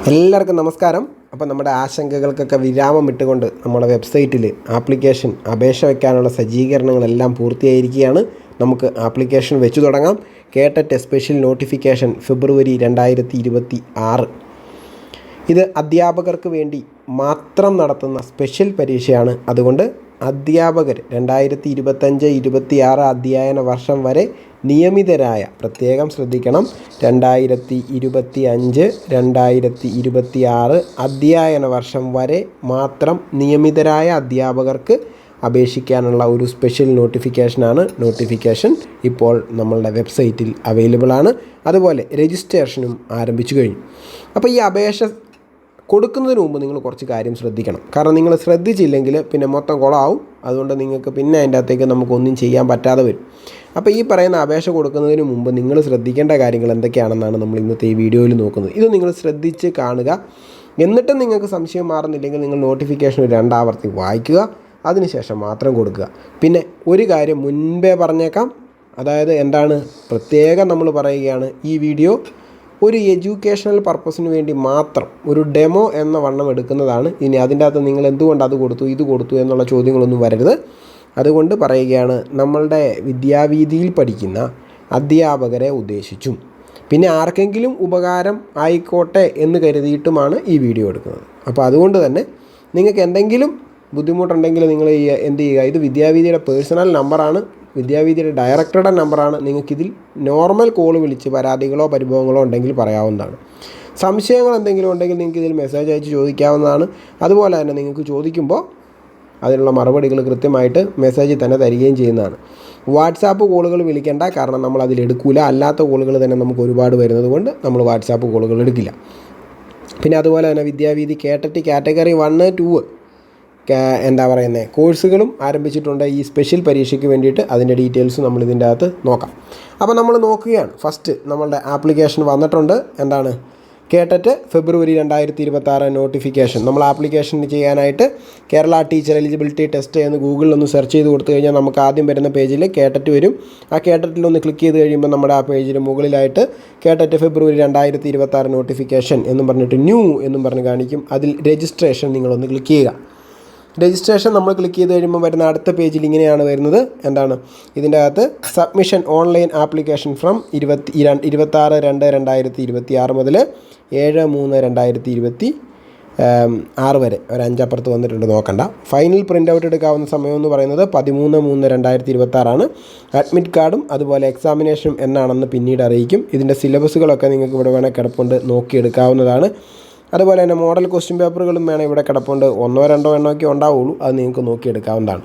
എല്ലാവർക്കും നമസ്കാരം. അപ്പോൾ നമ്മുടെ ആശങ്കകൾക്കൊക്കെ വിരാമം ഇട്ടുകൊണ്ട് നമ്മുടെ വെബ്സൈറ്റിൽ ആപ്ലിക്കേഷൻ അപേക്ഷ വയ്ക്കാനുള്ള സജ്ജീകരണങ്ങളെല്ലാം പൂർത്തിയായിരിക്കുകയാണ്. നമുക്ക് ആപ്ലിക്കേഷൻ വെച്ചു തുടങ്ങാം. കേട്ടറ്റ് സ്പെഷ്യൽ നോട്ടിഫിക്കേഷൻ ഫെബ്രുവരി 2026. ഇത് അധ്യാപകർക്ക് വേണ്ടി മാത്രം നടത്തുന്ന സ്പെഷ്യൽ പരീക്ഷയാണ്. അതുകൊണ്ട് അധ്യാപകർ 2025-26 അധ്യയന വർഷം വരെ നിയമിതരായ, പ്രത്യേകം ശ്രദ്ധിക്കണം, 2025-2026 അധ്യയന വർഷം വരെ മാത്രം നിയമിതരായ അധ്യാപകർക്ക് അപേക്ഷിക്കാനുള്ള ഒരു സ്പെഷ്യൽ നോട്ടിഫിക്കേഷനാണ്. നോട്ടിഫിക്കേഷൻ ഇപ്പോൾ നമ്മളുടെ വെബ്സൈറ്റിൽ അവൈലബിൾ ആണ്. അതുപോലെ രജിസ്ട്രേഷനും ആരംഭിച്ചു കഴിഞ്ഞു. അപ്പോൾ ഈ അപേക്ഷ കൊടുക്കുന്നതിന് മുമ്പ് നിങ്ങൾ കുറച്ച് കാര്യം ശ്രദ്ധിക്കണം. കാരണം നിങ്ങൾ ശ്രദ്ധിച്ചില്ലെങ്കിൽ പിന്നെ മൊത്തം കുളമാവും. അതുകൊണ്ട് നിങ്ങൾക്ക് പിന്നെ അതിൻ്റെ അകത്തേക്ക് നമുക്കൊന്നും ചെയ്യാൻ പറ്റാതെ വരും. അപ്പോൾ ഈ പറയുന്ന അപേക്ഷ കൊടുക്കുന്നതിന് മുമ്പ് നിങ്ങൾ ശ്രദ്ധിക്കേണ്ട കാര്യങ്ങൾ എന്തൊക്കെയാണെന്നാണ് നമ്മൾ ഇന്നത്തെ ഈ വീഡിയോയിൽ നോക്കുന്നത്. ഇത് നിങ്ങൾ ശ്രദ്ധിച്ച് കാണുക. എന്നിട്ടും നിങ്ങൾക്ക് സംശയം മാറുന്നില്ലെങ്കിൽ നിങ്ങൾ നോട്ടിഫിക്കേഷൻ 2 ആവർത്തി വായിക്കുക. അതിനുശേഷം മാത്രം കൊടുക്കുക. പിന്നെ ഒരു കാര്യം മുൻപേ പറഞ്ഞേക്കാം, അതായത് എന്താണ് പ്രത്യേകം നമ്മൾ പറയുകയാണ്, ഈ വീഡിയോ ഒരു എഡ്യൂക്കേഷണൽ പർപ്പസിന് വേണ്ടി മാത്രം ഒരു ഡെമോ എന്ന വണ്ണം എടുക്കുന്നതാണ്. ഇനി അതിൻ്റെ അകത്ത് നിങ്ങൾ എന്തുകൊണ്ട് അത് കൊടുത്തു ഇത് കൊടുത്തു എന്നുള്ള ചോദ്യങ്ങളൊന്നും വരരുത്. അതുകൊണ്ട് പറയുകയാണ്, നമ്മളുടെ വിദ്യാവീതിയിൽ പഠിക്കുന്ന അധ്യാപകരെ ഉദ്ദേശിച്ചും പിന്നെ ആർക്കെങ്കിലും ഉപകാരം ആയിക്കോട്ടെ എന്ന് കരുതിയിട്ടുമാണ് ഈ വീഡിയോ എടുക്കുന്നത്. അപ്പോൾ അതുകൊണ്ട് തന്നെ നിങ്ങൾക്ക് എന്തെങ്കിലും ബുദ്ധിമുട്ടുണ്ടെങ്കിൽ നിങ്ങൾ എന്ത് ചെയ്യുക, ഇത് വിദ്യാവീതിയുടെ പേഴ്സണൽ നമ്പറാണ്, വിദ്യാവീതിയുടെ ഡയറക്ടറുടെ നമ്പറാണ്. നിങ്ങൾക്കിതിൽ നോർമൽ കോൾ വിളിച്ച് പരാതികളോ പരിഭവങ്ങളോ ഉണ്ടെങ്കിൽ പറയാവുന്നതാണ്. സംശയങ്ങൾ എന്തെങ്കിലും ഉണ്ടെങ്കിൽ നിങ്ങൾക്ക് ഇതിൽ മെസ്സേജ് അയച്ച് ചോദിക്കാവുന്നതാണ്. അതുപോലെ തന്നെ നിങ്ങൾക്ക് ചോദിക്കുമ്പോൾ അതിനുള്ള മറുപടികൾ കൃത്യമായിട്ട് മെസ്സേജിൽ തന്നെ തരികയും ചെയ്യുന്നതാണ്. വാട്സാപ്പ് കോളുകൾ വിളിക്കേണ്ട, കാരണം നമ്മൾ അതിലെടുക്കില്ല. അല്ലാത്ത കോളുകൾ തന്നെ നമുക്ക് ഒരുപാട് വരുന്നത് കൊണ്ട് നമ്മൾ വാട്സാപ്പ് കോളുകൾ എടുക്കില്ല. പിന്നെ അതുപോലെ തന്നെ വിദ്യാവീതി കേട്ടറ്റ് കാറ്റഗറി 1, 2 എന്താ പറയുന്നത് കോഴ്സുകളും ആരംഭിച്ചിട്ടുണ്ട് ഈ സ്പെഷ്യൽ പരീക്ഷയ്ക്ക് വേണ്ടിയിട്ട്. അതിൻ്റെ ഡീറ്റെയിൽസ് നമ്മൾ ഇതിൻ്റെ അകത്ത് നോക്കാം. അപ്പോൾ നമ്മൾ നോക്കുകയാണ്. ഫസ്റ്റ് നമ്മളുടെ ആപ്ലിക്കേഷൻ വന്നിട്ടുണ്ട്. എന്താണ് കേട്ടറ്റ് ഫെബ്രുവരി 2026 നോട്ടിഫിക്കേഷൻ. നമ്മൾ ആപ്ലിക്കേഷൻ ചെയ്യാനായിട്ട് കേരള ടീച്ചർ എലിജിബിലിറ്റി ടെസ്റ്റ് എന്ന് ഗൂഗിളിൽ ഒന്ന് സെർച്ച് ചെയ്ത് കൊടുത്തു കഴിഞ്ഞാൽ നമുക്ക് ആദ്യം വരുന്ന പേജിൽ കേട്ടറ്റ് വരും. ആ കേട്ടറ്റിലൊന്ന് ക്ലിക്ക് ചെയ്ത് കഴിയുമ്പോൾ നമ്മുടെ ആ പേജിൽ മുകളിലായിട്ട് കേട്ടറ്റ് ഫെബ്രുവരി 2026 നോട്ടിഫിക്കേഷൻ എന്നും പറഞ്ഞിട്ട് ന്യൂ എന്നും പറഞ്ഞ് കാണിക്കും. അതിൽ രജിസ്ട്രേഷൻ നിങ്ങളൊന്ന് ക്ലിക്ക് ചെയ്യുക. രജിസ്ട്രേഷൻ നമ്മൾ ക്ലിക്ക് ചെയ്ത് കഴിയുമ്പോൾ വരുന്ന അടുത്ത പേജിൽ ഇങ്ങനെയാണ് വരുന്നത്. എന്താണ് ഇതിൻ്റെ അകത്ത് സബ്മിഷൻ ഓൺലൈൻ ആപ്ലിക്കേഷൻ ഫ്രം 26/2/2026 മുതൽ 7/3/2026 വരെ ഒരു 5 അപ്പുറത്ത് വന്നിട്ടുണ്ട്, നോക്കണ്ട. ഫൈനൽ പ്രിൻ്റ് ഔട്ട് എടുക്കാവുന്ന സമയം എന്ന് പറയുന്നത് 13/3/2026 അഡ്മിറ്റ് കാർഡും അതുപോലെ എക്സാമിനേഷനും എന്നാണെന്ന് പിന്നീട് അറിയിക്കും. ഇതിൻ്റെ സിലബസുകളൊക്കെ നിങ്ങൾക്ക് ഇവിടെ വേണേൽ കിടപ്പുണ്ട്, നോക്കിയെടുക്കാവുന്നതാണ്. അതുപോലെ തന്നെ മോഡൽ ക്വസ്റ്റ്യൻ പേപ്പറുകളും വേണം ഇവിടെ കിടപ്പുണ്ട്. 1-2 എണ്ണമൊക്കെ ഉണ്ടാവുള്ളൂ, അത് നിങ്ങൾക്ക് നോക്കിയെടുക്കാവുന്നതാണ്.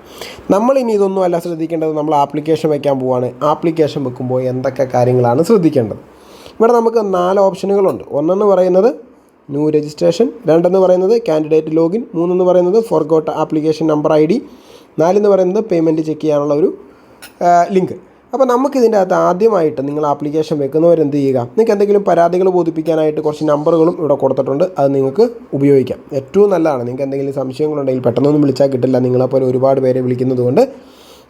നമ്മളിനി ഇതൊന്നും അല്ല ശ്രദ്ധിക്കേണ്ടത്, നമ്മൾ ആപ്ലിക്കേഷൻ വയ്ക്കാൻ പോവുകയാണ്. ആപ്ലിക്കേഷൻ വെക്കുമ്പോൾ എന്തൊക്കെ കാര്യങ്ങളാണ് ശ്രദ്ധിക്കേണ്ടത്? ഇവിടെ നമുക്ക് 4 ഓപ്ഷനുകളുണ്ട്. 1 പറയുന്നത് ന്യൂ രജിസ്ട്രേഷൻ, 2 പറയുന്നത് കാൻഡിഡേറ്റ് ലോഗിൻ, 3 പറയുന്നത് ഫോർഗോട്ട് ആപ്ലിക്കേഷൻ നമ്പർ ID, 4 പറയുന്നത് പേയ്മെൻറ്റ് ചെക്ക് ചെയ്യാനുള്ള ഒരു ലിങ്ക്. അപ്പോൾ നമുക്കിതിൻ്റെ അകത്ത് ആദ്യമായിട്ട് നിങ്ങൾ ആപ്ലിക്കേഷൻ വെക്കുന്നവരെന്ത് ചെയ്യുക, നിങ്ങൾക്ക് എന്തെങ്കിലും പരാതികൾ ബോധിപ്പിക്കാനായിട്ട് കുറച്ച് നമ്പറുകളും ഇവിടെ കൊടുത്തിട്ടുണ്ട്. അത് നിങ്ങൾക്ക് ഉപയോഗിക്കാം. ഏറ്റവും നല്ലതാണ്. നിങ്ങൾക്ക് എന്തെങ്കിലും സംശയങ്ങളുണ്ടെങ്കിൽ പെട്ടെന്നൊന്നും വിളിച്ചാൽ കിട്ടില്ല, നിങ്ങളെപ്പോലെ ഒരുപാട് പേരെ വിളിക്കുന്നത് കൊണ്ട്.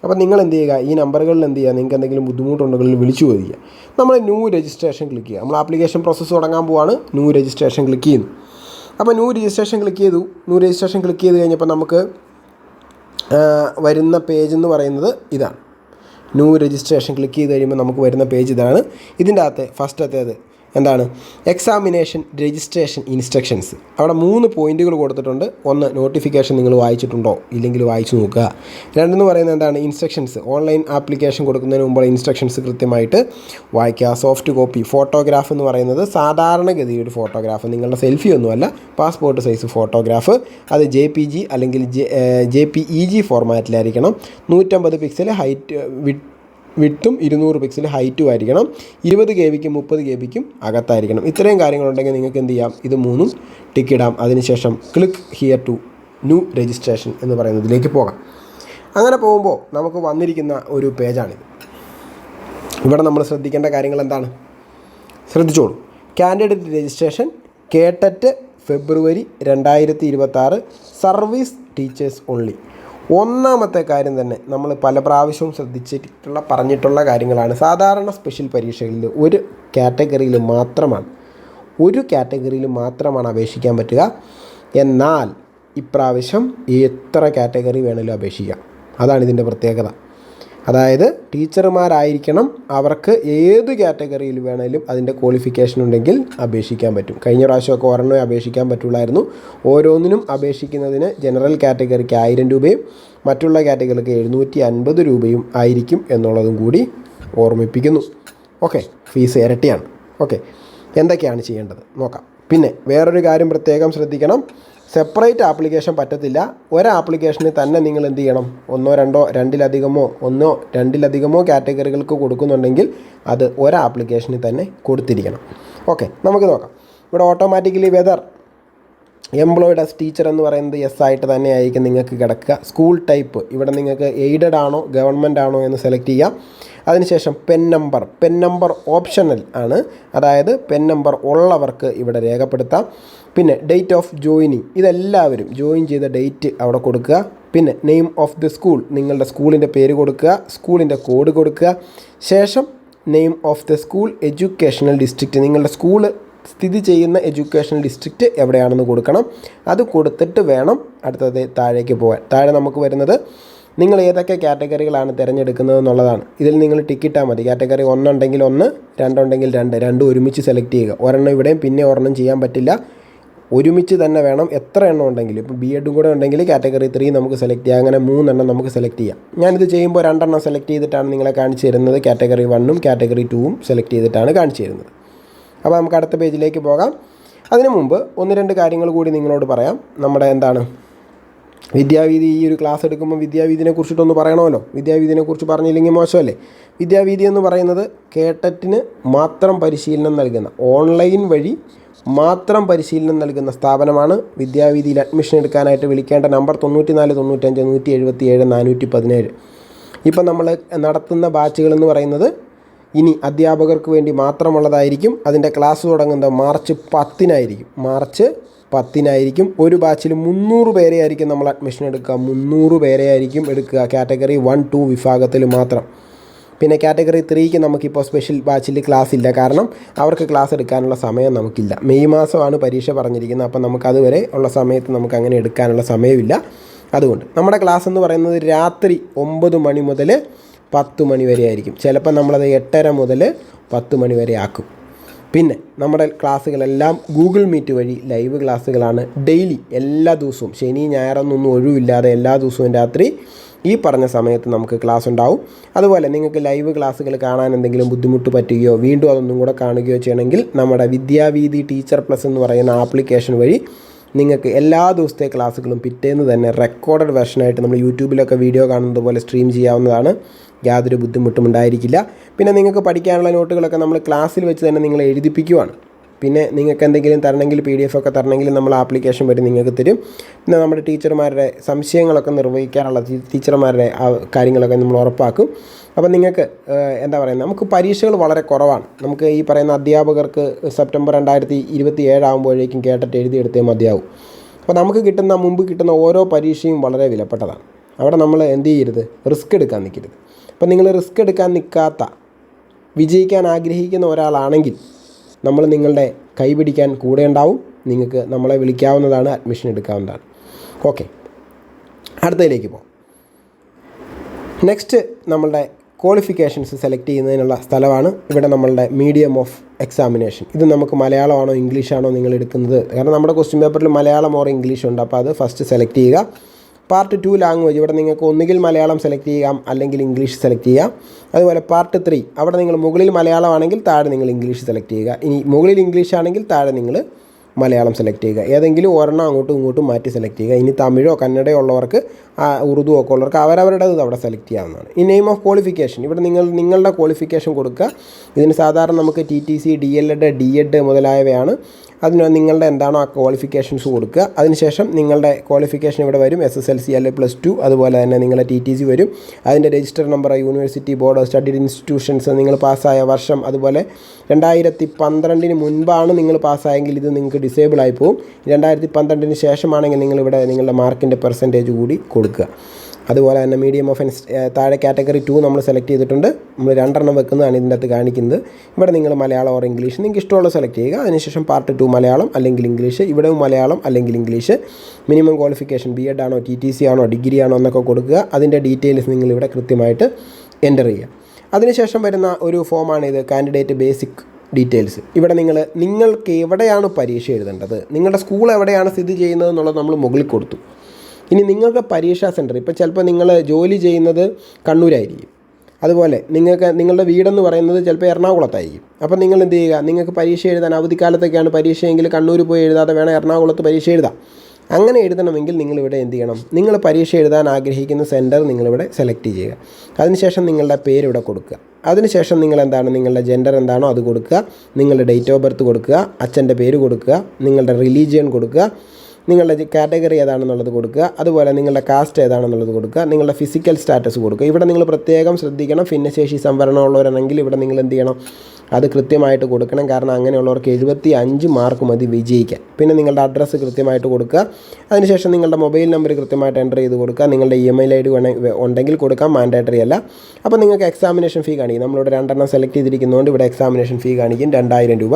അപ്പോൾ നിങ്ങൾ എന്ത് ചെയ്യുക, ഈ നമ്പറുകളിൽ എന്ത് ചെയ്യുക, നിങ്ങൾക്ക് എന്തെങ്കിലും ബുദ്ധിമുട്ടുണ്ടെങ്കിൽ വിളിച്ചു ചോദിക്കുക. നമ്മൾ ന്യൂ രജിസ്ട്രേഷൻ ക്ലിക്ക് ചെയ്യുക. നമ്മൾ ആപ്ലിക്കേഷൻ പ്രോസസ്സ് തുടങ്ങാൻ പോവാണ്. ന്യൂ രജിസ്ട്രേഷൻ ക്ലിക്ക് ചെയ്യുന്നു. അപ്പോൾ ന്യൂ രജിസ്ട്രേഷൻ ക്ലിക്ക് ചെയ്തു. ന്യൂ രജിസ്ട്രേഷൻ ക്ലിക്ക് ചെയ്ത് കഴിഞ്ഞപ്പോൾ നമുക്ക് വരുന്ന പേജ് എന്ന് പറയുന്നത് ഇതാണ്. ന്യൂ രജിസ്ട്രേഷൻ ക്ലിക്ക് ചെയ്ത് കഴിയുമ്പോൾ നമുക്ക് വരുന്ന പേജ് ഇതാണ്. ഇതിൻ്റെ അകത്ത് ഫസ്റ്റത്തേത് എന്താണ്, എക്സാമിനേഷൻ രജിസ്ട്രേഷൻ ഇൻസ്ട്രക്ഷൻസ്. അവിടെ 3 പോയിൻറ്റുകൾ കൊടുത്തിട്ടുണ്ട്. 1 നോട്ടിഫിക്കേഷൻ നിങ്ങൾ വായിച്ചിട്ടുണ്ടോ, ഇല്ലെങ്കിൽ വായിച്ചു നോക്കുക. 2 പറയുന്നത് എന്താണ്, ഇൻസ്ട്രക്ഷൻസ് ഓൺലൈൻ ആപ്ലിക്കേഷൻ കൊടുക്കുന്നതിന് മുമ്പ് ഇൻസ്ട്രക്ഷൻസ് കൃത്യമായിട്ട് വായിക്കുക. സോഫ്റ്റ് കോപ്പി ഫോട്ടോഗ്രാഫ് എന്ന് പറയുന്നത് സാധാരണഗതിയിൽ ഒരു ഫോട്ടോഗ്രാഫ്, നിങ്ങളുടെ സെൽഫി ഒന്നുമല്ല, പാസ്പോർട്ട് സൈസ് ഫോട്ടോഗ്രാഫ്. അത് JPG അല്ലെങ്കിൽ JPEG ഫോർമാറ്റിലായിരിക്കണം. 150 പിക്സൽ ഹൈറ്റ് വിഡ്ത്തും 200 പിക്സൽ ഹൈറ്റും ആയിരിക്കണം. 20 KB-ക്കും 30 KB-ക്കും അകത്തായിരിക്കണം. ഇത്രയും കാര്യങ്ങളുണ്ടെങ്കിൽ നിങ്ങൾക്ക് എന്ത് ചെയ്യാം, ഇത് 3 ടിക്ക് ഇടാം. അതിനുശേഷം click here to new registration എന്ന് പറയുന്നതിലേക്ക് പോകാം. അങ്ങനെ പോകുമ്പോൾ നമുക്ക് വന്നിരിക്കുന്ന ഒരു പേജാണിത്. ഇവിടെ നമ്മൾ ശ്രദ്ധിക്കേണ്ട കാര്യങ്ങൾ എന്താണ്, ശ്രദ്ധിച്ചോളൂ. കാൻഡിഡേറ്റ് രജിസ്ട്രേഷൻ കേട്ടറ്റ് ഫെബ്രുവരി 2026 സർവീസ് ടീച്ചേഴ്സ് ഓൺലി. ഒന്നാമത്തെ കാര്യം തന്നെ നമ്മൾ പല പ്രാവശ്യവും പറഞ്ഞിട്ടുള്ള കാര്യങ്ങളാണ്. സാധാരണ സ്പെഷ്യൽ പരീക്ഷകളിൽ ഒരു കാറ്റഗറിയിൽ മാത്രമാണ് ഒരു കാറ്റഗറിയിൽ മാത്രമാണ് അപേക്ഷിക്കാൻ പറ്റുക. എന്നാൽ ഇപ്രാവശ്യം എത്ര കാറ്റഗറി വേണമെങ്കിലും അപേക്ഷിക്കാം. അതാണ് ഇതിൻ്റെ പ്രത്യേകത. അതായത് ടീച്ചർമാരായിരിക്കണം, അവർക്ക് ഏത് കാറ്റഗറിയിൽ വേണമെങ്കിലും അതിൻ്റെ ക്വാളിഫിക്കേഷൻ ഉണ്ടെങ്കിൽ അപേക്ഷിക്കാൻ പറ്റും. കഴിഞ്ഞ പ്രാവശ്യമൊക്കെ ഒരെണ്ണമേ അപേക്ഷിക്കാൻ പറ്റുള്ളായിരുന്നു. ഓരോന്നിനും അപേക്ഷിക്കുന്നതിന് ജനറൽ കാറ്റഗറിക്ക് 1000 രൂപയും മറ്റുള്ള കാറ്റഗറിക്ക് 750 രൂപയും ആയിരിക്കും എന്നുള്ളതും കൂടി ഓർമ്മിപ്പിക്കുന്നു. ഓക്കെ, ഫീസ് ഇരട്ടിയാണ്. ഓക്കെ, എന്തൊക്കെയാണ് ചെയ്യേണ്ടത് നോക്കാം. പിന്നെ വേറൊരു കാര്യം പ്രത്യേകം ശ്രദ്ധിക്കണം, സെപ്പറേറ്റ് ആപ്ലിക്കേഷൻ പറ്റത്തില്ല. ഒരാപ്ലിക്കേഷനിൽ തന്നെ നിങ്ങൾ എന്ത് ചെയ്യണം, ഒന്നോ രണ്ടിലധികമോ കാറ്റഗറികൾക്ക് കൊടുക്കുന്നുണ്ടെങ്കിൽ അത് ഒരാപ്ലിക്കേഷനിൽ തന്നെ കൊടുത്തിരിക്കണം. ഓക്കെ, നമുക്ക് നോക്കാം. ഇവിടെ automatically whether employed as teacher എന്ന് പറയുന്നത് യെസ് ആയിട്ട് തന്നെ ആയിരിക്കും നിങ്ങൾക്ക് കിടക്കുക. സ്കൂൾ ടൈപ്പ് ഇവിടെ നിങ്ങൾക്ക് എയ്ഡഡ് ആണോ ഗവൺമെൻറ് ആണോ എന്ന് സെലക്ട് ചെയ്യാം. അതിനുശേഷം പെൻ നമ്പർ ഓപ്ഷണൽ ആണ്, അതായത് പെൻ നമ്പർ ഉള്ളവർക്ക് ഇവിടെ രേഖപ്പെടുത്താം. പിന്നെ ഡേറ്റ് ഓഫ് ജോയിനിങ്, ഇതെല്ലാവരും ജോയിൻ ചെയ്ത ഡേറ്റ് അവിടെ കൊടുക്കുക. പിന്നെ നെയിം ഓഫ് ദി സ്കൂൾ, നിങ്ങളുടെ സ്കൂളിൻ്റെ പേര് കൊടുക്കുക, സ്കൂളിൻ്റെ കോഡ് കൊടുക്കുക. ശേഷം name of the school educational district, നിങ്ങളുടെ സ്കൂൾ സ്ഥിതി ചെയ്യുന്ന എഡ്യൂക്കേഷണൽ ഡിസ്ട്രിക്റ്റ് എവിടെയാണെന്ന് കൊടുക്കണം. അത് കൊടുത്തിട്ട് വേണം അടുത്തത് താഴേക്ക് പോകാൻ. താഴെ നമുക്ക് വരുന്നത് നിങ്ങൾ ഏതൊക്കെ കാറ്റഗറികളാണ് തിരഞ്ഞെടുക്കുന്നത് എന്നുള്ളതാണ്. ഇതിൽ നിങ്ങൾ ടിക്കിട്ടാൽ മതി. കാറ്റഗറി 1 ഉണ്ടെങ്കിൽ 1, 2 ഉണ്ടെങ്കിൽ 2, രണ്ടും ഒരുമിച്ച് സെലക്ട് ചെയ്യുക. ഒരെണ്ണം ഇവിടെയും പിന്നെ ഒരെണ്ണം ചെയ്യാൻ പറ്റില്ല, ഒരുമിച്ച് തന്നെ വേണം. എത്ര എണ്ണം ഉണ്ടെങ്കിലും, ഇപ്പോൾ B.Ed കൂടെ ഉണ്ടെങ്കിൽ കാറ്റഗറി 3 നമുക്ക് സെലക്ട് ചെയ്യാം. അങ്ങനെ 3 എണ്ണം നമുക്ക് സെലക്ട് ചെയ്യാം. ഞാനിത് ചെയ്യുമ്പോൾ 2 എണ്ണം സെലക്ട് ചെയ്തിട്ടാണ് നിങ്ങളെ കാണിച്ചു തരുന്നത്. കാറ്റഗറി 1ഉം കാറ്റഗറി 2ഉം സെലക്ട് ചെയ്തിട്ടാണ് കാണിച്ചു തരുന്നത്. അപ്പോൾ നമുക്ക് അടുത്ത പേജിലേക്ക് പോകാം. അതിനു മുമ്പ് 1-2 കാര്യങ്ങൾ കൂടി നിങ്ങളോട് പറയാം. നമ്മുടെ വിദ്യാവീതി ഈ ഒരു ക്ലാസ് എടുക്കുമ്പോൾ വിദ്യാവീതിനെ കുറിച്ചിട്ടൊന്ന് പറയണമല്ലോ. വിദ്യാവീതിനെ കുറിച്ച് പറഞ്ഞില്ലെങ്കിൽ മോശമല്ലേ. വിദ്യാവീതി എന്ന് പറയുന്നത് കേട്ടറ്റിന് മാത്രം പരിശീലനം നൽകുന്ന, ഓൺലൈൻ വഴി മാത്രം പരിശീലനം നൽകുന്ന സ്ഥാപനമാണ്. വിദ്യാവീതിയിൽ അഡ്മിഷൻ എടുക്കാനായിട്ട് വിളിക്കേണ്ട നമ്പർ 94 95 177 417. ഇപ്പം നമ്മൾ നടത്തുന്ന ബാച്ചുകളെന്ന് പറയുന്നത് ഇനി അധ്യാപകർക്ക് വേണ്ടി മാത്രമുള്ളതായിരിക്കും. അതിൻ്റെ ക്ലാസ് തുടങ്ങുന്നത് മാർച്ച് 10-നായിരിക്കും. ഒരു ബാച്ചിൽ 300 പേരെ ആയിരിക്കും നമ്മൾ അഡ്മിഷൻ എടുക്കുക. 300 പേരെ ആയിരിക്കും എടുക്കുക, കാറ്റഗറി 1, 2 വിഭാഗത്തിൽ മാത്രം. പിന്നെ കാറ്റഗറി 3ക്ക് നമുക്കിപ്പോൾ സ്പെഷ്യൽ ബാച്ചിൽ ക്ലാസ് ഇല്ല, കാരണം അവർക്ക് ക്ലാസ് എടുക്കാനുള്ള സമയം നമുക്കില്ല. മെയ് മാസമാണ് പരീക്ഷ പറഞ്ഞിരിക്കുന്നത്. അപ്പം നമുക്കതുവരെ ഉള്ള സമയത്ത് നമുക്ക് അങ്ങനെ എടുക്കാനുള്ള സമയമില്ല. അതുകൊണ്ട് നമ്മുടെ ക്ലാസ് എന്ന് പറയുന്നത് രാത്രി 9 മണി മുതൽ 10 മണി വരെ ആയിരിക്കും. ചിലപ്പോൾ നമ്മളത് 8:30 മുതൽ 10 മണി വരെ ആക്കും. പിന്നെ നമ്മുടെ ക്ലാസ്സുകളെല്ലാം ഗൂഗിൾ മീറ്റ് വഴി ലൈവ് ക്ലാസ്സുകളാണ്. ഡെയിലി എല്ലാ ദിവസവും, ശനി ഞായറൊന്നും ഒഴിവില്ലാതെ എല്ലാ ദിവസവും രാത്രി ഈ പറഞ്ഞ സമയത്ത് നമുക്ക് ക്ലാസ് ഉണ്ടാവും. അതുപോലെ നിങ്ങൾക്ക് ലൈവ് ക്ലാസ്സുകൾ കാണാൻ എന്തെങ്കിലും ബുദ്ധിമുട്ട് പറ്റുകയോ വീണ്ടും അതൊന്നും കൂടെ കാണുകയോ ചെയ്യണമെങ്കിൽ നമ്മുടെ വിദ്യാവീതി ടീച്ചർ പ്ലസ് എന്ന് പറയുന്ന ആപ്ലിക്കേഷൻ വഴി നിങ്ങൾക്ക് എല്ലാ ദിവസത്തെ ക്ലാസ്സുകളും പിറ്റേന്ന് തന്നെ റെക്കോർഡഡ് വെർഷനായിട്ട് നമ്മൾ യൂട്യൂബിലൊക്കെ വീഡിയോ കാണുന്നത് പോലെ സ്ട്രീം ചെയ്യാവുന്നതാണ്. യാതൊരു ബുദ്ധിമുട്ടും ഉണ്ടായിരിക്കില്ല. പിന്നെ നിങ്ങൾക്ക് പഠിക്കാനുള്ള നോട്ടുകളൊക്കെ നമ്മൾ ക്ലാസ്സിൽ വെച്ച് തന്നെ നിങ്ങൾ എഴുതിപ്പിക്കുവാണ്. പിന്നെ നിങ്ങൾക്ക് എന്തെങ്കിലും തരണമെങ്കിൽ PDF ഒക്കെ തരണമെങ്കിൽ നമ്മൾ ആപ്ലിക്കേഷൻ വഴി നിങ്ങൾക്ക് തരും. പിന്നെ നമ്മുടെ ടീച്ചർമാരുടെ സംശയങ്ങളൊക്കെ നിർവഹിക്കാനുള്ള ടീച്ചർമാരുടെ കാര്യങ്ങളൊക്കെ നമ്മൾ ഉറപ്പാക്കും. അപ്പം നിങ്ങൾക്ക് എന്താ പറയുന്നത്, നമുക്ക് പരീക്ഷകൾ വളരെ കുറവാണ്. നമുക്ക് ഈ പറയുന്ന അധ്യാപകർക്ക് സെപ്റ്റംബർ 2027 ആകുമ്പോഴേക്കും കേട്ടിട്ട് എഴുതിയെടുത്തേ മതിയാവും. അപ്പോൾ നമുക്ക് മുമ്പ് കിട്ടുന്ന ഓരോ പരീക്ഷയും വളരെ വിലപ്പെട്ടതാണ്. അവിടെ നമ്മൾ എന്ത് ചെയ്യരുത്, റിസ്ക് എടുക്കാൻ നിൽക്കരുത്. അപ്പോൾ നിങ്ങൾ റിസ്ക് എടുക്കാൻ നിൽക്കാത്ത, വിജയിക്കാൻ ആഗ്രഹിക്കുന്ന ഒരാളാണെങ്കിൽ നമ്മൾ നിങ്ങളുടെ കൈപിടിക്കാൻ കൂടെ ഉണ്ടാവും. നിങ്ങൾക്ക് നമ്മളെ വിളിക്കാവുന്നതാണ്, അഡ്മിഷൻ എടുക്കാവുന്നതാണ്. ഓക്കെ, അടുത്തതിലേക്ക് പോകാം. നെക്സ്റ്റ് നമ്മളുടെ ക്വാളിഫിക്കേഷൻസ് സെലക്ട് ചെയ്യുന്നതിനുള്ള സ്ഥലമാണ്. ഇവിടെ നമ്മളുടെ മീഡിയം ഓഫ് എക്സാമിനേഷൻ. ഇത് നമുക്ക് മലയാളമാണോ ഇംഗ്ലീഷാണോ നിങ്ങൾ എടുക്കുന്നത്, കാരണം നമ്മുടെ ക്വസ്റ്റ്യൻ പേപ്പറിൽ മലയാളം ഓർ ഇംഗ്ലീഷ് ഉണ്ട്. അപ്പോൾ അത് ഫസ്റ്റ് സെലക്ട് ചെയ്യുക. പാർട്ട് 2 ലാംഗ്വേജ്, ഇവിടെ നിങ്ങൾക്ക് ഒന്നുകിൽ മലയാളം സെലക്ട് ചെയ്യാം, അല്ലെങ്കിൽ ഇംഗ്ലീഷ് സെലക്ട് ചെയ്യാം. അതുപോലെ പാർട്ട് 3, അവിടെ നിങ്ങൾ മുകളിൽ മലയാളമാണെങ്കിൽ താഴെ നിങ്ങൾ ഇംഗ്ലീഷ് സെലക്ട് ചെയ്യുക. ഇനി മുകളിൽ ഇംഗ്ലീഷ് ആണെങ്കിൽ താഴെ നിങ്ങൾ മലയാളം സെലക്ട് ചെയ്യുക. ഏതെങ്കിലും ഒരെണ്ണം അങ്ങോട്ടും ഇങ്ങോട്ടും മാറ്റി സെലക്ട് ചെയ്യുക. ഇനി തമിഴോ കന്നഡയോ ഉള്ളവർക്ക്, ഉറുദു ഒക്കെ ഉള്ളവർക്ക് അവരവരുടേത് അവിടെ സെലക്ട് ചെയ്യാവുന്നതാണ്. ഈ നെയിം ഓഫ് ക്വാളിഫിക്കേഷൻ, ഇവിടെ നിങ്ങളുടെ ക്വാളിഫിക്കേഷൻ കൊടുക്കുക. ഇതിന് സാധാരണ നമുക്ക് TTC, DLED, D.Ed മുതലായവയാണ്. അതിന് നിങ്ങളുടെ എന്താണോ ആ ക്വാളിഫിക്കേഷൻസ് കൊടുക്കുക. അതിനുശേഷം നിങ്ങളുടെ ക്വാളിഫിക്കേഷൻ ഇവിടെ വരും. SSLC അല്ലെങ്കിൽ +2, അതുപോലെ തന്നെ നിങ്ങളുടെ TTC വരും. അതിൻ്റെ register number, university, board of study institutions, നിങ്ങൾ പാസ്സായ വർഷം, അതുപോലെ 2012 മുൻപാണ് നിങ്ങൾ പാസ്സായെങ്കിൽ ഇത് നിങ്ങൾക്ക് ഡിസേബിൾ ആയി പോകും. 2012 ശേഷമാണെങ്കിൽ നിങ്ങളിവിടെ നിങ്ങളുടെ മാർക്കിൻ്റെ പെർസെൻറ്റേജ് കൂടി കൊടുക്കുക. അതുപോലെ തന്നെ മീഡിയം ഓഫൻസ് താഴെ കാറ്റഗറി 2 നമ്മൾ സെലക്ട് ചെയ്തിട്ടുണ്ട്. നമ്മൾ 2 വെക്കുന്നതാണ് ഇതിൻ്റെ അകത്ത് കാണിക്കുന്നത്. ഇവിടെ നിങ്ങൾ മലയാളം ഓർ ഇംഗ്ലീഷ് നിങ്ങൾക്ക് ഇഷ്ടമുള്ള സെലക്ട് ചെയ്യുക. അതിനുശേഷം പാർട്ട് 2 മലയാളം അല്ലെങ്കിൽ ഇംഗ്ലീഷ്, ഇവിടെയും മലയാളം അല്ലെങ്കിൽ ഇംഗ്ലീഷ്. മിനിമം ക്വാളിഫിക്കേഷൻ BEd ആണോ TTC ആണോ ഡിഗ്രി ആണോ എന്നൊക്കെ കൊടുക്കുക. അതിൻ്റെ ഡീറ്റെയിൽസ് നിങ്ങളിവിടെ കൃത്യമായിട്ട് എൻ്റർ ചെയ്യുക. അതിനുശേഷം വരുന്ന ഒരു ഫോമാണ് ഇത്, കാൻഡിഡേറ്റ് ബേസിക് ഡീറ്റെയിൽസ്. ഇവിടെ നിങ്ങൾക്ക് എവിടെയാണ് പരീക്ഷ എഴുതേണ്ടത്, നിങ്ങളുടെ സ്കൂൾ എവിടെയാണ് സ്ഥിതി ചെയ്യുന്നത് എന്നുള്ളത് നമ്മൾ മുകളിൽ കൊടുത്തു. ഇനി നിങ്ങൾക്ക് പരീക്ഷാ സെൻറ്റർ, ഇപ്പോൾ ചിലപ്പോൾ നിങ്ങൾ ജോലി ചെയ്യുന്നത് കണ്ണൂരായിരിക്കും, അതുപോലെ നിങ്ങളുടെ വീടെന്ന് പറയുന്നത് ചിലപ്പോൾ എറണാകുളത്തായിരിക്കും. അപ്പോൾ നിങ്ങൾ എന്ത് ചെയ്യുക, നിങ്ങൾക്ക് പരീക്ഷ എഴുതാൻ അവധിക്കാലത്തൊക്കെയാണ് പരീക്ഷയെങ്കിൽ കണ്ണൂർ പോയി എഴുതാതെ വേണം എറണാകുളത്ത് പരീക്ഷ എഴുതാം. അങ്ങനെ എഴുതണമെങ്കിൽ നിങ്ങളിവിടെ എന്ത് ചെയ്യണം, നിങ്ങൾ പരീക്ഷ എഴുതാൻ ആഗ്രഹിക്കുന്ന സെൻറ്റർ നിങ്ങളിവിടെ സെലക്ട് ചെയ്യുക. അതിനുശേഷം നിങ്ങളുടെ പേര് ഇവിടെ കൊടുക്കുക. അതിനുശേഷം നിങ്ങളുടെ ജെൻഡർ എന്താണോ അത് കൊടുക്കുക, നിങ്ങളുടെ ഡേറ്റ് ഓഫ് ബർത്ത് കൊടുക്കുക, അച്ഛൻ്റെ പേര് കൊടുക്കുക, നിങ്ങളുടെ റിലീജിയൻ കൊടുക്കുക, നിങ്ങളുടെ കാറ്റഗറി ഏതാണെന്നുള്ളത് കൊടുക്കുക, അതുപോലെ നിങ്ങളുടെ കാസ്റ്റ് ഏതാണെന്നുള്ളത് കൊടുക്കുക, നിങ്ങളുടെ ഫിസിക്കൽ സ്റ്റാറ്റസ് കൊടുക്കുക. ഇവിടെ നിങ്ങൾ പ്രത്യേകം ശ്രദ്ധിക്കണം, ഭിന്നശേഷി സംവരണമുള്ളവരാണെങ്കിൽ ഇവിടെ നിങ്ങൾ എന്ത് ചെയ്യണം, അത് കൃത്യമായിട്ട് കൊടുക്കണം. കാരണം അങ്ങനെയുള്ളവർക്ക് 75 മാർക്ക് മതി വിജയിക്കാൻ. പിന്നെ നിങ്ങളുടെ അഡ്രസ്സ് കൃത്യമായിട്ട് കൊടുക്കുക. അതിനുശേഷം നിങ്ങളുടെ മൊബൈൽ നമ്പർ കൃത്യമായിട്ട് എൻ്റർ ചെയ്ത് കൊടുക്കുക. നിങ്ങളുടെ ഇമെയിൽ ID ഉണ്ടെങ്കിൽ കൊടുക്കാം, മാൻഡേറ്ററി അല്ല. അപ്പോൾ നിങ്ങൾക്ക് എക്സാമിനേഷൻ ഫീ കാണിക്കും. നമ്മളിവിടെ 2 സെലക്ട് ചെയ്തിരിക്കുന്നതുകൊണ്ട് ഇവിടെ എക്സാമിനേഷൻ ഫീ കാണിക്കും 2000 രൂപ.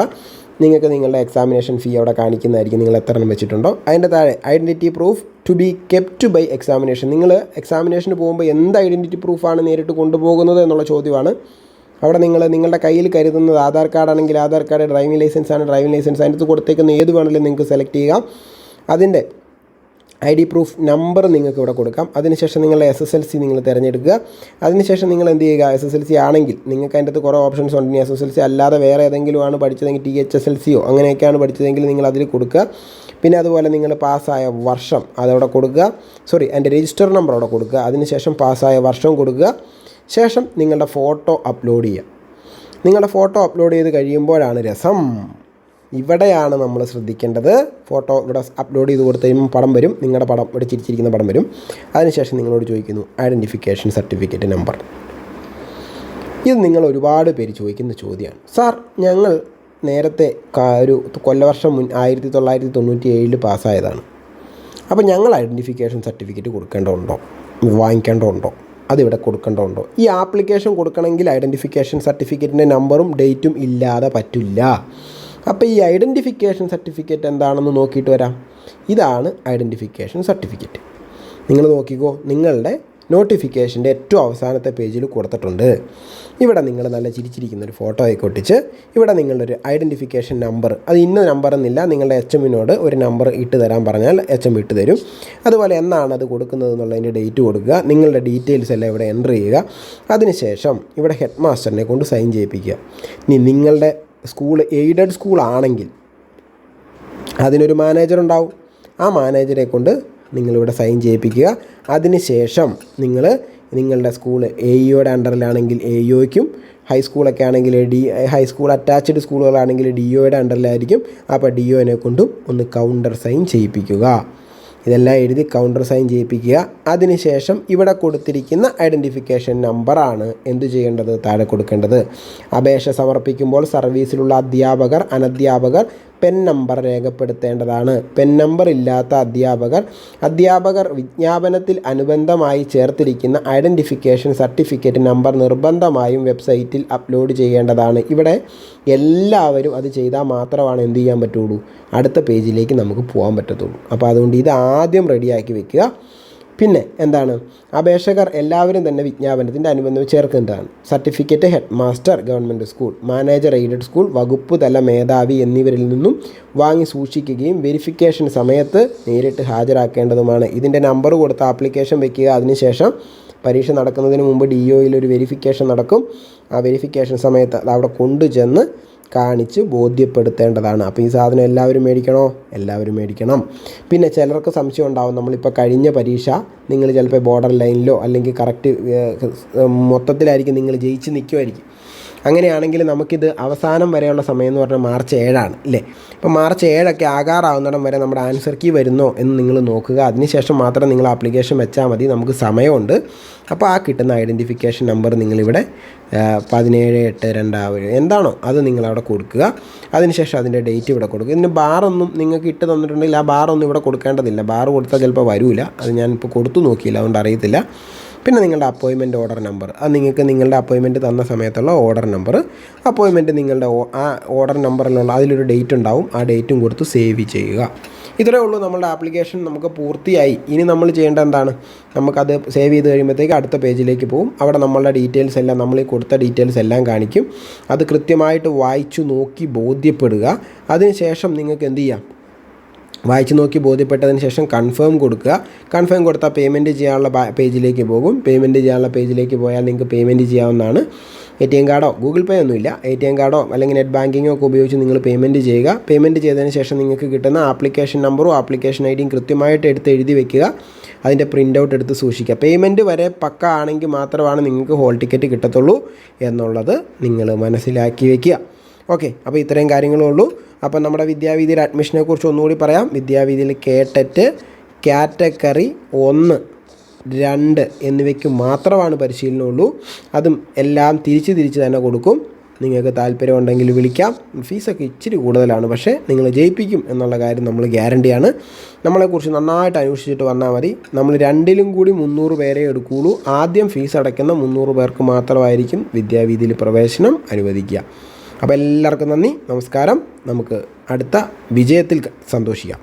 നിങ്ങൾക്ക് നിങ്ങളുടെ എക്സാമിനേഷൻ ഫീ അവിടെ കാണിക്കുന്നതായിരിക്കും, നിങ്ങൾ എത്ര എണ്ണം വെച്ചിട്ടുണ്ടോ. അതിൻ്റെ താഴെ identity proof to be kept by examination. നിങ്ങൾ എക്സാമിനേഷന് പോകുമ്പോൾ എന്ത് ഐഡൻറ്റിറ്റി പ്രൂഫാണ് നേരിട്ട് കൊണ്ടുപോകുന്നത് എന്നുള്ള ചോദ്യമാണ്. അവിടെ നിങ്ങളുടെ കയ്യിൽ കരുതുന്നത് ആധാർ കാർഡാണെങ്കിൽ ആധാർ കാർഡ്, ഡ്രൈവിംഗ് ലൈസൻസ് ആണ് ഡ്രൈവിംഗ് ലൈസൻസ്, അതിനകത്ത് കൊടുത്തേക്കുന്ന ഏത് വേണമെങ്കിലും നിങ്ങൾക്ക് സെലക്ട് ചെയ്യാം. അതിൻ്റെ ID പ്രൂഫ് നമ്പർ നിങ്ങൾക്ക് ഇവിടെ കൊടുക്കാം. അതിനുശേഷം നിങ്ങളുടെ SSLC നിങ്ങൾ തിരഞ്ഞെടുക്കുക. അതിനുശേഷം നിങ്ങൾ എന്ത് ചെയ്യുക, SSLC ആണെങ്കിൽ നിങ്ങൾക്ക് അതിൻ്റെ അകത്ത് കുറേ ഓപ്ഷൻസ് ഉണ്ട്. ഇനി SSLC അല്ലാതെ വേറെ ഏതെങ്കിലും ആണ് പഠിച്ചതെങ്കിൽ THSLCയോ അങ്ങനെയൊക്കെയാണ് പഠിച്ചതെങ്കിൽ നിങ്ങൾ അതിൽ കൊടുക്കുക. പിന്നെ അതുപോലെ നിങ്ങൾ പാസ്സായ വർഷം അതവിടെ കൊടുക്കുക. അതിൻ്റെ രജിസ്റ്റർ നമ്പർ അവിടെ കൊടുക്കുക. അതിനുശേഷം പാസ്സായ വർഷം കൊടുക്കുക. ശേഷം നിങ്ങളുടെ ഫോട്ടോ അപ്ലോഡ് ചെയ്യുക. നിങ്ങളുടെ ഫോട്ടോ അപ്ലോഡ് ചെയ്ത് കഴിയുമ്പോഴാണ് രസം. ഇവിടെയാണ് നമ്മൾ ശ്രദ്ധിക്കേണ്ടത്. ഫോട്ടോ ഇവിടെ അപ്ലോഡ് ചെയ്ത് കൊടുത്ത് കഴിയുമ്പോൾ പടം വരും, നിങ്ങളുടെ പടം ഇവിടെ ചിരിച്ചിരിക്കുന്ന പടം വരും. അതിനുശേഷം നിങ്ങളോട് ചോദിക്കുന്നു ഐഡൻറ്റിഫിക്കേഷൻ സർട്ടിഫിക്കറ്റ് നമ്പർ. ഇത് നിങ്ങൾ ഒരുപാട് പേര് ചോദിക്കുന്ന ചോദ്യമാണ്. സാർ, ഞങ്ങൾ നേരത്തെ ഒരു കൊല്ലവർഷം 1997 പാസ്സായതാണ്. അപ്പോൾ ഞങ്ങൾ ഐഡൻറ്റിഫിക്കേഷൻ സർട്ടിഫിക്കറ്റ് കൊടുക്കേണ്ടതുണ്ടോ, വാങ്ങിക്കേണ്ടതുണ്ടോ, അതിവിടെ കൊടുക്കേണ്ടതുണ്ടോ? ഈ ആപ്ലിക്കേഷൻ കൊടുക്കണമെങ്കിൽ ഐഡൻറ്റിഫിക്കേഷൻ സർട്ടിഫിക്കറ്റിൻ്റെ നമ്പറും ഡേറ്റും ഇല്ലാതെ പറ്റില്ല. അപ്പോൾ ഈ ഐഡൻറ്റിഫിക്കേഷൻ സർട്ടിഫിക്കറ്റ് എന്താണെന്ന് നോക്കിയിട്ട് വരാം. ഇതാണ് ഐഡൻറ്റിഫിക്കേഷൻ സർട്ടിഫിക്കറ്റ്. നിങ്ങൾ നോക്കിക്കോ, നിങ്ങളുടെ നോട്ടിഫിക്കേഷൻ്റെ ഏറ്റവും അവസാനത്തെ പേജിൽ കൊടുത്തിട്ടുണ്ട്. ഇവിടെ നിങ്ങൾ നല്ല ചിരിച്ചിരിക്കുന്നൊരു ഫോട്ടോ ആയി ഒട്ടിച്ച് ഇവിടെ നിങ്ങളൊരു ഐഡൻറ്റിഫിക്കേഷൻ നമ്പർ, അത് ഇന്ന നമ്പർ എന്നില്ല, നിങ്ങളുടെ HMനോട് ഒരു നമ്പർ ഇട്ട് തരാൻ പറഞ്ഞാൽ HM ഇട്ട് തരും. അതുപോലെ എന്നാണ് അത് കൊടുക്കുന്നത് എന്നുള്ളതിൻ്റെ ഡേറ്റ് കൊടുക്കുക. നിങ്ങളുടെ ഡീറ്റെയിൽസ് എല്ലാം ഇവിടെ എൻ്റർ ചെയ്യുക. അതിനുശേഷം ഇവിടെ ഹെഡ് മാസ്റ്ററിനെ കൊണ്ട് സൈൻ ചെയ്യിപ്പിക്കുക. ഇനി നിങ്ങളുടെ സ്കൂൾ എയ്ഡഡ് സ്കൂൾ ആണെങ്കിൽ അതിനൊരു മാനേജർ ഉണ്ടാവും. ആ മാനേജറെ കൊണ്ട് നിങ്ങളിവിടെ സൈൻ ചെയ്യിപ്പിക്കുക. അതിനുശേഷം നിങ്ങളുടെ സ്കൂൾ AEOയുടെ അണ്ടറിലാണെങ്കിൽ AEOയ്ക്കും, ഹൈസ്കൂളൊക്കെ ആണെങ്കിൽ ഹൈസ്കൂൾ അറ്റാച്ച്ഡ് സ്കൂളുകളാണെങ്കിൽ DOയുടെ അണ്ടറിലായിരിക്കും. അപ്പോൾ DOനെ കൊണ്ടും ഒന്ന് കൗണ്ടർ സൈൻ ചെയ്യിപ്പിക്കുക. ഇതെല്ലാം എഴുതി കൗണ്ടർ സൈൻ ചെയ്യിപ്പിക്കുക. അതിനുശേഷം ഇവിടെ കൊടുത്തിരിക്കുന്ന ഐഡൻറ്റിഫിക്കേഷൻ നമ്പറാണ് എന്ത് ചെയ്യേണ്ടത്, താഴെ കൊടുക്കേണ്ടത്. അപേക്ഷ സമർപ്പിക്കുമ്പോൾ സർവീസിലുള്ള അധ്യാപകർ, അനധ്യാപകർ പെൻ നമ്പർ രേഖപ്പെടുത്തേണ്ടതാണ്. പെൻ നമ്പർ ഇല്ലാത്ത അധ്യാപകർ വിജ്ഞാപനത്തിൽ അനുബന്ധമായി ചേർത്തിരിക്കുന്ന ഐഡൻറ്റിഫിക്കേഷൻ സർട്ടിഫിക്കറ്റ് നമ്പർ നിർബന്ധമായും വെബ്സൈറ്റിൽ അപ്ലോഡ് ചെയ്യേണ്ടതാണ്. ഇവിടെ എല്ലാവരും അത് ചെയ്താൽ മാത്രമാണ് എന്ത് ചെയ്യാൻ പറ്റുള്ളൂ, അടുത്ത പേജിലേക്ക് നമുക്ക് പോകാൻ പറ്റത്തുള്ളൂ. അപ്പോൾ അതുകൊണ്ട് ഇത് ആദ്യം റെഡിയാക്കി വെക്കുക. പിന്നെ എന്താണ്, അപേക്ഷകർ എല്ലാവരും തന്നെ വിജ്ഞാപനത്തിൻ്റെ അനുബന്ധം ചേർക്കേണ്ടതാണ്. Certificate head master government school, manager aided school, വകുപ്പ് തല മേധാവി എന്നിവരിൽ നിന്നും വാങ്ങി സൂക്ഷിക്കുകയും വെരിഫിക്കേഷൻ സമയത്ത് നേരിട്ട് ഹാജരാക്കേണ്ടതുമാണ്. ഇതിൻ്റെ നമ്പർ കൊടുത്ത് ആപ്ലിക്കേഷൻ വയ്ക്കുക. അതിനുശേഷം പരീക്ഷ നടക്കുന്നതിന് മുമ്പ് DOയിൽ ഒരു വെരിഫിക്കേഷൻ നടക്കും. ആ വെരിഫിക്കേഷൻ സമയത്ത് അത് അവിടെ കൊണ്ടുചെന്ന് കാണിച്ച് ബോധ്യപ്പെടുത്തേണ്ടതാണ്. അപ്പോൾ ഈ സാധനം എല്ലാവരും മേടിക്കണോ? എല്ലാവരും മേടിക്കണം. പിന്നെ ചിലർക്ക് സംശയം ഉണ്ടാവും, നമ്മളിപ്പോൾ കഴിഞ്ഞ പരീക്ഷ നിങ്ങൾ ചിലപ്പോൾ ബോർഡർ ലൈനിലോ അല്ലെങ്കിൽ കറക്റ്റ് മൊത്തത്തിലായിരിക്കും നിങ്ങൾ ജയിച്ച് നിൽക്കുമായിരിക്കും. അങ്ങനെയാണെങ്കിൽ നമുക്കിത് അവസാനം വരെയുള്ള സമയം എന്ന് പറഞ്ഞാൽ മാർച്ച് 7 അല്ലേ? അപ്പോൾ മാർച്ച് 7 ആകാറാവുന്നിടം വരെ നമ്മുടെ ആൻസർ കീ വരുന്നോ എന്ന് നിങ്ങൾ നോക്കുക. അതിനുശേഷം മാത്രം നിങ്ങൾ ആപ്ലിക്കേഷൻ വെച്ചാൽ മതി. നമുക്ക് സമയമുണ്ട്. അപ്പോൾ ആ കിട്ടുന്ന ഐഡൻറ്റിഫിക്കേഷൻ നമ്പർ നിങ്ങളിവിടെ 1782 എന്താണോ അത് നിങ്ങളവിടെ കൊടുക്കുക. അതിനുശേഷം അതിൻ്റെ ഡേറ്റ് ഇവിടെ കൊടുക്കുക. ഇതിന് ബാറൊന്നും നിങ്ങൾക്ക് ഇട്ട് തന്നിട്ടുണ്ടെങ്കിൽ ആ ബാറൊന്നും ഇവിടെ കൊടുക്കേണ്ടതില്ല. ബാർ കൊടുത്താൽ ചിലപ്പോൾ വരില്ല. അത് ഞാനിപ്പോൾ കൊടുത്തു നോക്കിയില്ല, അതുകൊണ്ട് അറിയത്തില്ല. പിന്നെ നിങ്ങളുടെ അപ്പോയിൻമെൻറ്റ് ഓർഡർ നമ്പർ, അത് നിങ്ങൾക്ക് നിങ്ങളുടെ അപ്പോയിൻമെൻറ്റ് തന്ന സമയത്തുള്ള ഓർഡർ നമ്പർ, അപ്പോയിൻമെൻറ്റ് നിങ്ങളുടെ ആ ഓർഡർ നമ്പറിലുള്ള അതിലൊരു ഡേറ്റ് ഉണ്ടാവും, ആ ഡേറ്റും കൊടുത്ത് സേവ് ചെയ്യുക. ഇത്രയേ ഉള്ളൂ. നമ്മളുടെ ആപ്ലിക്കേഷൻ നമുക്ക് പൂർത്തിയായി. ഇനി നമ്മൾ ചെയ്യേണ്ട എന്താണ്? നമുക്കത് സേവ് ചെയ്ത് കഴിയുമ്പോഴത്തേക്ക് അടുത്ത പേജിലേക്ക് പോകും. അവിടെ നമ്മളുടെ ഡീറ്റെയിൽസ് എല്ലാം, നമ്മൾ ഈ കൊടുത്ത ഡീറ്റെയിൽസ് എല്ലാം കാണിക്കും. അത് കൃത്യമായിട്ട് വായിച്ചു നോക്കി ബോധ്യപ്പെടുക. അതിനുശേഷം നിങ്ങൾക്ക് എന്ത് ചെയ്യാം? വായിച്ച് നോക്കി ബോധ്യപ്പെട്ടതിന് ശേഷം കൺഫേം കൊടുക്കുക. കൺഫേം കൊടുത്താൽ പേയ്മെൻറ്റ് ചെയ്യാനുള്ള പേജിലേക്ക് പോകും. പേയ്മെൻറ്റ് ചെയ്യാനുള്ള പേജിലേക്ക് പോയാൽ നിങ്ങൾക്ക് പേയ്മെൻറ്റ് ചെയ്യാവുന്നതാണ്. ATM കാർഡോ ഗൂഗിൾ പേ ഒന്നുമില്ല, ATM കാർഡോ അല്ലെങ്കിൽ നെറ്റ് ബാങ്കിങ്ങോ ഒക്കെ ഉപയോഗിച്ച് നിങ്ങൾ പേയ്മെൻറ്റ് ചെയ്യുക. പേയ്മെൻറ്റ് ചെയ്തതിന് ശേഷം നിങ്ങൾക്ക് കിട്ടുന്ന ആപ്ലിക്കേഷൻ നമ്പറും ആപ്ലിക്കേഷൻ ഐഡിയും കൃത്യമായിട്ട് എടുത്ത് എഴുതി വെക്കുക. അതിൻ്റെ പ്രിൻ്റ് ഔട്ട് എടുത്ത് സൂക്ഷിക്കുക. പേയ്മെൻറ്റ് വരെ പക്ക ആണെങ്കിൽ മാത്രമാണ് നിങ്ങൾക്ക് ഹോൾ ടിക്കറ്റ് കിട്ടത്തുള്ളൂ എന്നുള്ളത് നിങ്ങൾ മനസ്സിലാക്കി വയ്ക്കുക. ഓക്കെ, അപ്പോൾ ഇത്രയും കാര്യങ്ങളേ ഉള്ളൂ. അപ്പം നമ്മുടെ വിദ്യാവീതിയുടെ അഡ്മിഷനെ കുറിച്ച് ഒന്നുകൂടി പറയാം. വിദ്യാവീതിയിൽ കേട്ടറ്റ് കാറ്റഗറി 1, 2 എന്നിവയ്ക്ക് മാത്രമാണ് പരിശീലനമുള്ളൂ. അതും എല്ലാം തിരിച്ച് തന്നെ കൊടുക്കും. നിങ്ങൾക്ക് താല്പര്യമുണ്ടെങ്കിൽ വിളിക്കാം. ഫീസൊക്കെ ഇച്ചിരി കൂടുതലാണ്, പക്ഷേ നിങ്ങൾ ജയിപ്പിക്കും എന്നുള്ള കാര്യം നമ്മൾ ഗ്യാരണ്ടിയാണ്. നമ്മളെക്കുറിച്ച് നന്നായിട്ട് അന്വേഷിച്ചിട്ട് വന്നാൽ മതി. നമ്മൾ 2ലും കൂടി 300 പേരെ എടുക്കുകയുള്ളൂ. ആദ്യം ഫീസ് അടയ്ക്കുന്ന 300 പേർക്ക് മാത്രമായിരിക്കും വിദ്യാവീതിയിൽ പ്രവേശനം അനുവദിക്കുക. അപ്പോൾ എല്ലാവർക്കും നന്ദി, നമസ്കാരം. നമുക്ക് അടുത്ത വിജയത്തിൽ സന്തോഷിക്കാം.